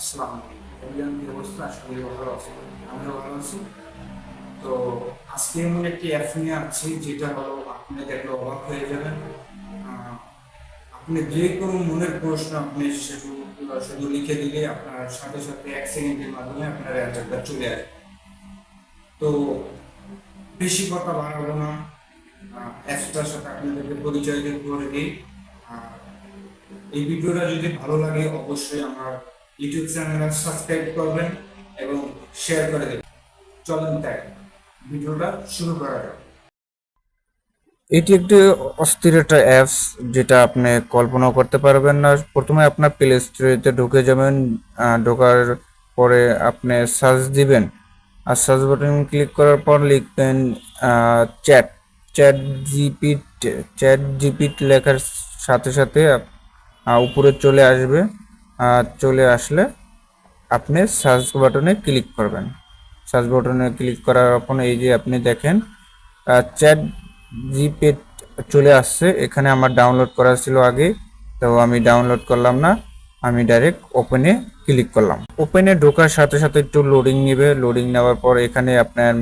আসসালামু আলাইকুম। অভিযান কি অবস্থা? আশা করি ভালো আছেন। আমিও ভালো আছি। তো আজকে এমন একটি অ্যাপ নিয়ে আসছি যেটা হলো আপনি দেখলে অবাক হয়ে যাবেন। আহ, আপনি যে কোনো মনের প্রশ্ন আপনি শুধু লিখে দিলে আপনার সাথে সাথে 1 সেকেন্ডের মাধ্যমে আপনার অ্যান্সারটা চলে আসে। তো বেশি কথা বাড়াবো না, অ্যাপসটার সাথে আপনাদেরকে পরিচয় করে দিই। আর এই ভিডিওটা যদি ভালো লাগে অবশ্যই আমার ইউটিউব চ্যানেল সাবস্ক্রাইব করবেন এবং শেয়ার করে দেবেন। চলেন তাই ভিডিওটা শুরু করা যাক। এটি একটি অস্থির একটা অ্যাপস, যেটা আপনি কল্পনাও করতে পারবেন না। প্রথমে আপনার প্লে স্টোরেতে ঢুকে যাবেন। ঢোকার পরে আপনি সার্চ দিবেন, আর সার্চ বাটন ক্লিক করার পর লিখবেন চ্যাট চ্যাট জিপিট। চ্যাট জিপিট লেখার সাথে সাথে উপরে চলে আসবে। চলে আসলে আপনি সার্চ বাটনে ক্লিক করবেন। সার্চ বাটনে ক্লিক করার পর এই যে আপনি দেখেন চ্যাট জিপিট চলে আসছে। এখানে আমার ডাউনলোড করা ছিল আগে, তো আমি ডাউনলোড করলাম না, আমি ডাইরেক্ট ওপেনে ক্লিক করলাম। ওপেনে ঢোকার সাথে সাথে একটু লোডিং নেবে। লোডিং নেওয়ার পর এখানে আপনার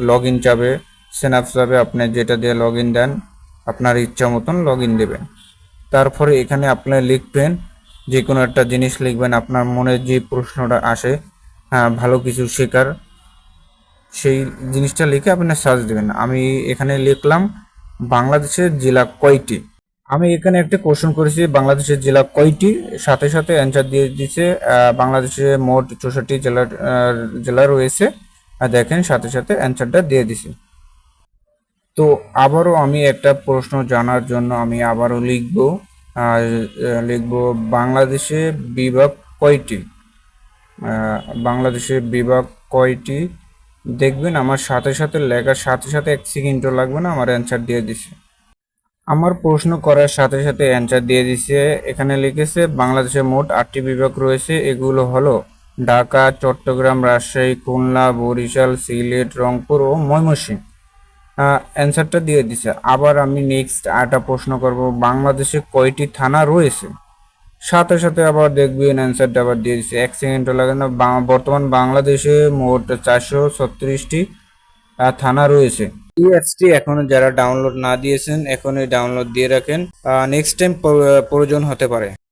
লগ ইন যাবে, সেনআপ যাবে। আপনি যেটা দিয়ে লগ ইন দেন আপনার ইচ্ছা মতন লগ ইন দেবেন। তারপরে এখানে আপনি লিখবেন, যে কোনো একটা জিনিস লিখবেন, আপনার মনে যে প্রশ্নটা আসে, ভালো কিছু শেখার, সেই জিনিসটা লিখে আপনি সার্চ দেবেন। আমি এখানে লিখলাম বাংলাদেশের জেলা কয়টি। আমি এখানে একটা কোশ্চেন করেছি বাংলাদেশের জেলা কয়টি, সাথে সাথে অ্যান্সার দিয়ে দিচ্ছে বাংলাদেশে মোট 64 জেলা রয়েছে। দেখেন সাথে সাথে অ্যান্সারটা দিয়ে দিছে। তো আবারও আমি একটা প্রশ্ন জানার জন্য আমি আবারও লিখব, আর লিখব বাংলাদেশে বিভাগ কয়টি। বাংলাদেশে বিভাগ কয়টি, দেখবেন আমার সাথে সাথে লেখার সাথে সাথে 1 সেকেন্ডও লাগবে না, আমার অ্যান্সার দিয়ে দিছে। আমার প্রশ্ন করার সাথে সাথে অ্যান্সার দিয়ে দিছে। এখানে লিখেছে বাংলাদেশে মোট 8টি বিভাগ রয়েছে, এগুলো হলো ঢাকা, চট্টগ্রাম, রাজশাহী, খুলনা, বরিশাল, সিলেট, রংপুর ও ময়মনসিংহ। অ্যান্সারটা দিয়ে দিছে। আবার আমি নেক্সট আরেকটা প্রশ্ন করব, বাংলাদেশে কয়টি থানা রয়েছে। সাথে সাথে আবার দেখবেন অ্যান্সারটা আবার দিয়ে দিচ্ছে, 1 সেকেন্ডও লাগে না। বর্তমান বাংলাদেশে মোট 436টি থানা রয়েছে। এই অ্যাপসটি এখনো যারা ডাউনলোড না দিয়েছেন এখনই ডাউনলোড দিয়ে রাখেন, নেক্সট টাইম প্রয়োজন হতে পারে।